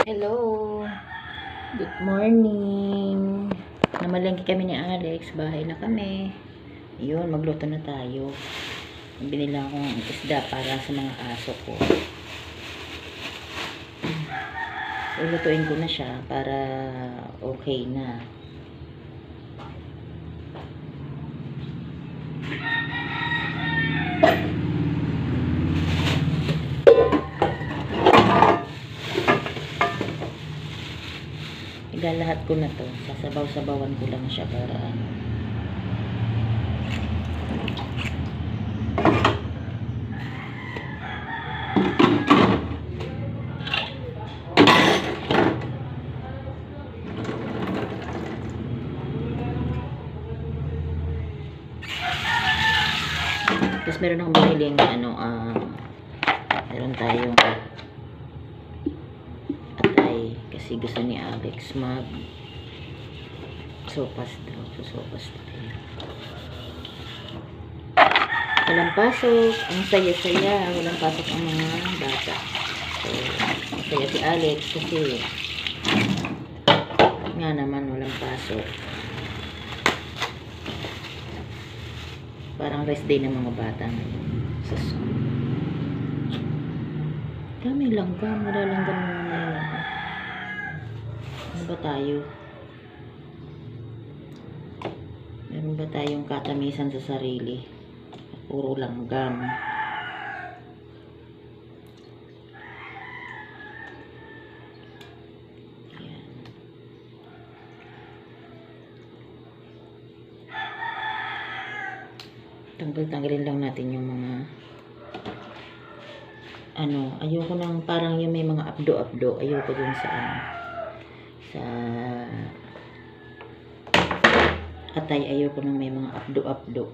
Hello, good morning. Namalengke kami ni Alex, bahay na kami. Ayun, magluto na tayo. Binili akong isda para sa mga aso ko. Lutuin ko na siya para okay na. Lahat ko na to, sasabaw-sabawan ko lang siya para ano. Tapos meron akong biniling meron tayong atay kasi gusto ni Alex mag sopas daw. So sopas tayo. Walang pasok. Ang saya-saya. Walang pasok ang mga bata. So, masaya si Alex kasi nga naman walang pasok. Parang rest day ng mga bata sa school. Kami langgam. Wala langgam na ano ba tayo? Meron ba tayong katamisan sa sarili? Puro langgam. Ayan. Tanggalin lang natin yung mga ayoko nang parang yung may mga abdo-abdo. Ayoko dun sa sa atay, ayoko nang may mga abdo-abdo.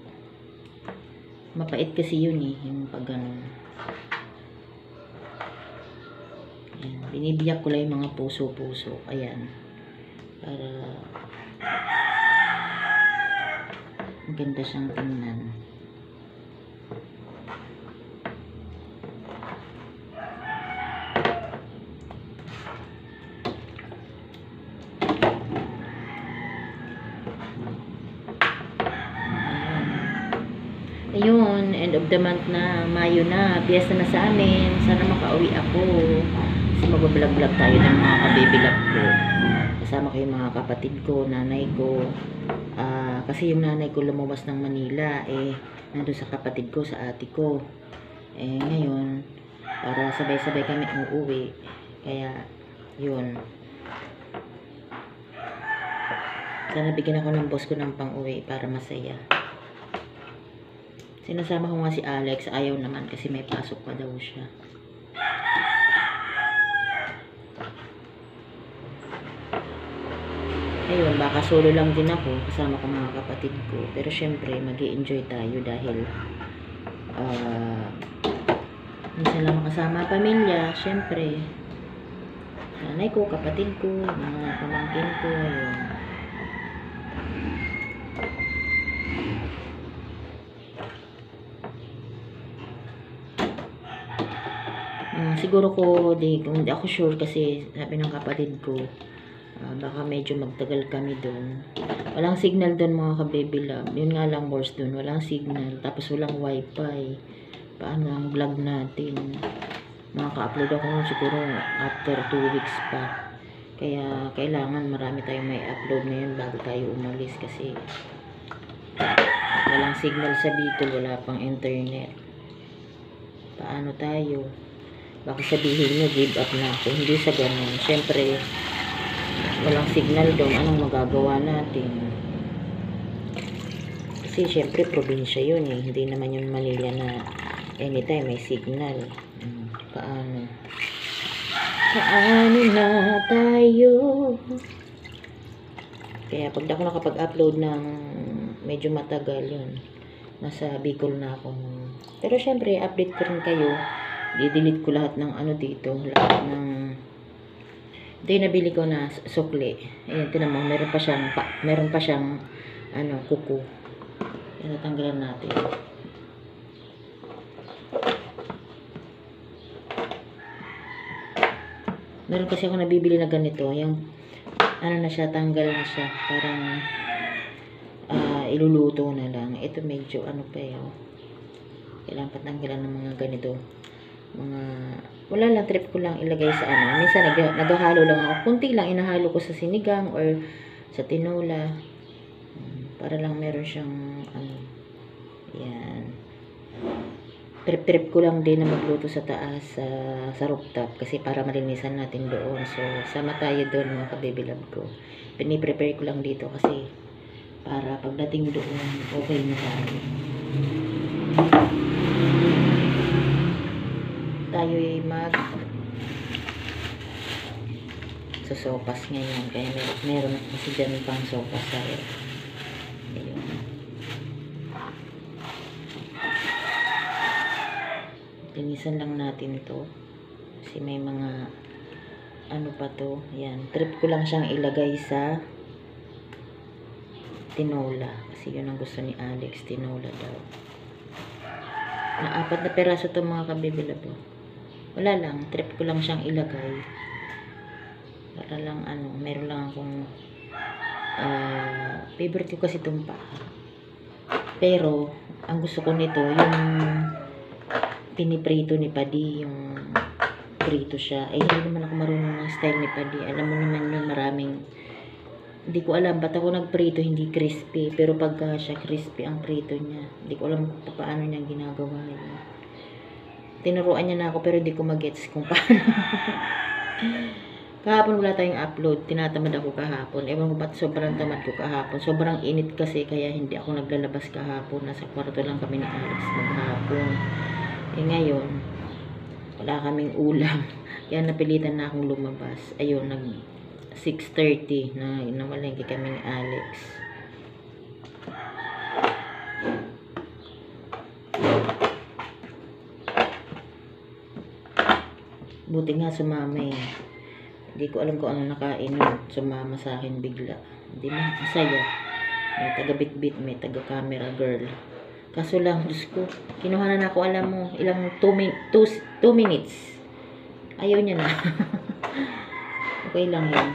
Mapait kasi yun yung pag ganun. Ayan, binibiyak ko lang yung mga puso-puso. Ayan. Para maganda siyang tingnan. Ayun, end of the month na, Mayo na, piyesta na sa amin. Sana makauwi ako. Kasi mag-vlog-vlog tayo ng mga kabibilab ko. Kasama ko yung mga kapatid ko, nanay ko. Kasi yung nanay ko lumabas ng Manila, nandun sa kapatid ko, sa ate ko. Ngayon, para sabay-sabay kami uuwi. Kaya, yun. Sana bigyan ako ng boss ko ng pang-uwi para masaya. Sinasama ko nga si Alex, ayaw naman kasi may pasok pa daw siya. Ayun, baka solo lang din ako, kasama ko mga kapatid ko. Pero syempre, mag-i-enjoy tayo dahil minsan lang makasama pamilya, syempre. Nanay ko, kapatid ko, mga pamangkin ko, ayun. Siguro hindi ako sure kasi sabi ng kapatid ko, baka medyo magtagal kami doon. Walang signal doon mga ka-baby love. Yun nga lang worse doon, walang signal. Tapos walang wifi. Paano ang vlog natin? Makaka-upload ako siguro after 2 weeks pa. Kaya kailangan marami tayong may upload ngayon bago tayo umalis kasi walang signal sa Bicol, wala pang internet. Paano tayo? Baka sabihin nyo, give up na ako. Hindi sa ganun. Siyempre, walang signal doon. Anong magagawa natin? Kasi siyempre, probinsya yun eh. Hindi naman yun Manila na anytime may signal. Paano? Paano na tayo? Kaya pag ako nakapag-upload ng medyo matagal yun, nasa Bicol na ako. Pero siyempre, update ko rin kayo. I-delete ko lahat ng dito, lahat ng nabili ko na sukli. Ayan, tinan mo, meron pa siyang kuko. Yan, natanggalan natin. Meron kasi ako nabibili na ganito. Yung, ano na siya, tanggal na siya. Parang, iluluto na lang. Ito medyo, ano pa yun. Kailangan patanggalan ng mga ganito. Wala lang, trip ko lang ilagay sa ano. Minsan, naghahalo lang ako. Kunti lang, inahalo ko sa sinigang or sa tinola. Para lang meron siyang, ano, yan. Trip ko lang din na magluto sa taas, sa rooftop. Kasi para malinisan natin doon. So, sama tayo doon mga kababy love ko. Piniprepare ko lang dito kasi para pagdating doon, okay na tayo. Tayo ay sopas ngayon. Kaya meron kasi dyan pang sopas tayo. Ayun. Linisan lang natin to. Kasi may mga ano pa to. Ayan. Trip ko lang siyang ilagay sa tinola. Kasi yun ang gusto ni Alex. Tinola daw. Na 4 na peraso to mga kabibilab. Wala lang. Trip ko lang siyang ilagay. Para lang ano. Meron lang akong favorite ko kasi itong paa. Pero ang gusto ko nito yung piniprito ni Padi. Yung prito siya. Eh hindi naman ako marunong ng style ni Padi. Alam mo naman yun, maraming hindi ko alam, ba't ako nagprito hindi crispy, pero pagka siya crispy ang prito niya, hindi ko alam kung paano niya ginagawa yun. Tinuruan niya na ako pero hindi ko magets kung paano. Kahapon wala tayong upload, tinatamad ako kahapon, ewan ko ba't sobrang tamad ko kahapon, sobrang init kasi kaya hindi ako naglalabas kahapon, nasa kwarto lang kami ni Alex maghapon. Eh ngayon, wala kaming ulam, kaya napilitan na akong lumabas. Ayun, 6:30 na namalengke kami ni Alex. Buti nga sumama eh. Hindi ko alam kung ano nakain. Sumama sa akin bigla. Hindi na, masaya. May taga-bit-bit, may taga-camera girl. Kaso lang, Diyos ko, kinuha na ako, alam mo, ilang 2 minutes. Ayaw niya na. Okay lang yan.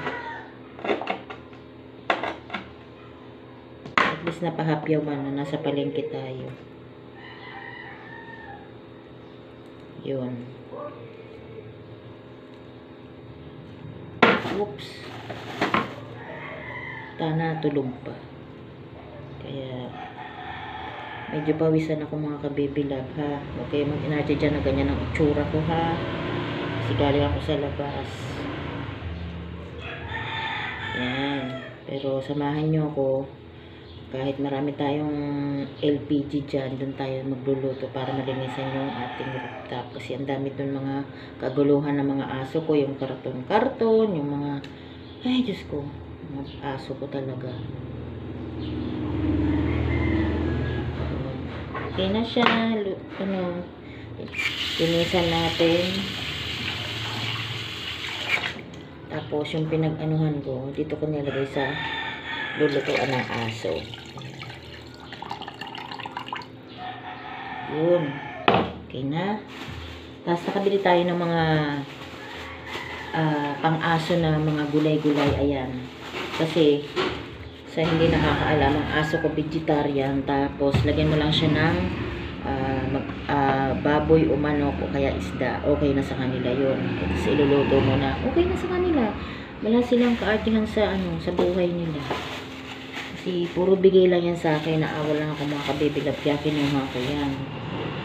At least napahapyawan na nasa palengke tayo. Yun. Oops. Tana, tulog pa. Kaya, medyo pawisan ako mga kababy love ha. Okay, mag-energy dyan na ganyan ang itsura ko ha. Kasi galing ako sa labas. Yan. Pero samahan nyo ako. Kahit marami tayong LPG dyan, doon tayo magluluto para malinisan yung ating rooftop. Kasi ang dami doon mga kaguluhan ng mga aso ko. Yung karton-karton, yung mga... Ay, Diyos ko. Mga aso ko talaga. Okay na siya. Linisan natin. Tapos yung pinag-anuhan ko, dito ko nilagay sa lulutuan ng aso. Yun. Okay na. Tapos nakabili tayo ng mga pang-aso na mga gulay-gulay. Ayan. Kasi sa hindi nakakaalam, ang aso ko vegetarian. Tapos lagyan mo lang siya ng baboy o manok o kaya isda. Okay na sa kanila yun. Tapos iluluto mo na. Okay na sa kanila. Wala silang kaartihan sa sa buhay nila. Kasi puro bigay lang yan sa akin. Naawa lang ako mga kabibilab. Kaya kinuha ko yan.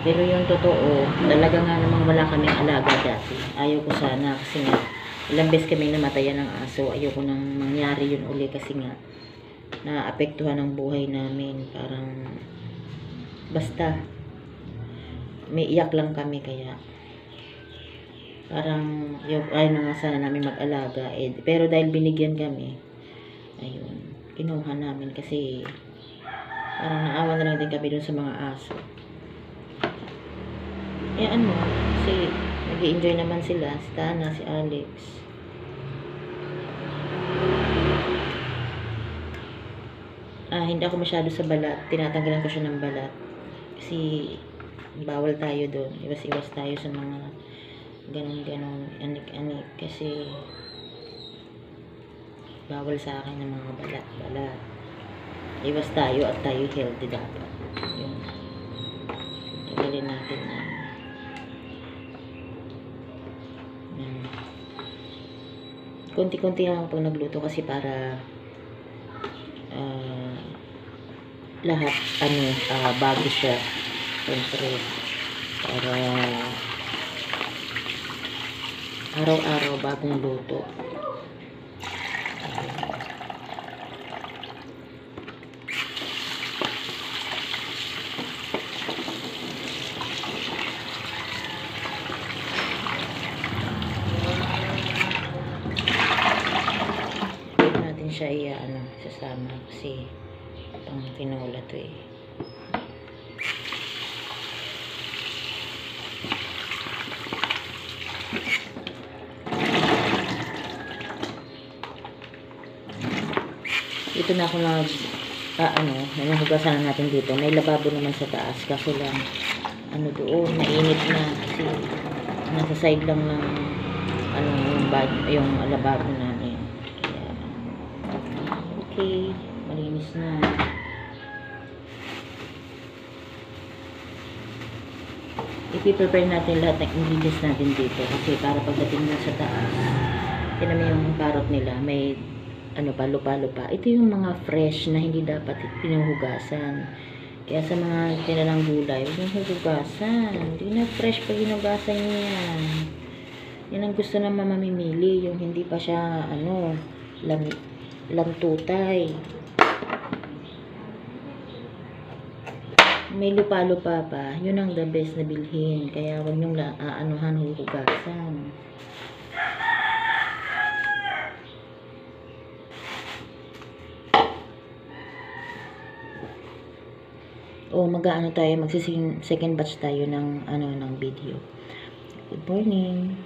Pero yung totoo, talaga nga namang wala kaming alaga dati. Ayaw ko sana kasi nga ilang beses kami namatayan ng aso. Ayaw ko nang mangyari yun uli kasi nga naapektuhan ang buhay namin. Parang basta may iyak lang kami kaya parang ayaw na nga sana namin mag-alaga. Pero dahil binigyan kami, ayun, kinuha namin kasi parang naawa na lang din kami dun sa mga aso. Eh kasi nag-i-enjoy naman sila, si Tana, si Alex. Hindi ako masyado sa balat, tinatanggalan ko siya ng balat. Kasi bawal tayo doon, iwas-iwas tayo sa mga ganun, anik-anik kasi bawal sa akin ng mga balat-balat. Iwas tayo at tayo healthy dapat. Yun. Tagalin natin na konti-konti lang pag nagluto kasi para lahat bago siya. Siyempre para araw-araw bagong luto. Natin siya sasama kasi pang tinola to eh. Ito na ako nahugasan na natin dito. May lababo naman sa taas kaso lang doon mainit na kasi nasa side lang ng yung lababo namin. Kaya okay, malinis na. I-prepare natin lahat ng ingredients natin dito kasi para pagdating na sa taas, tinan mo yung parot nila, may palo-palo pa. Ito yung mga fresh na hindi dapat pinuhugasan. Kaya sa mga tinalang gulay, huwag yung hugasan. Hindi na fresh pag hinugasan nyo yan. Yan ang gusto ng mamamimili, yung hindi pa siya lantutay. May lupa-lupa pa, yun ang the best na bilhin. Kaya huwag nyong huhugasan. Tayo, second batch tayo ng ng video. Good morning.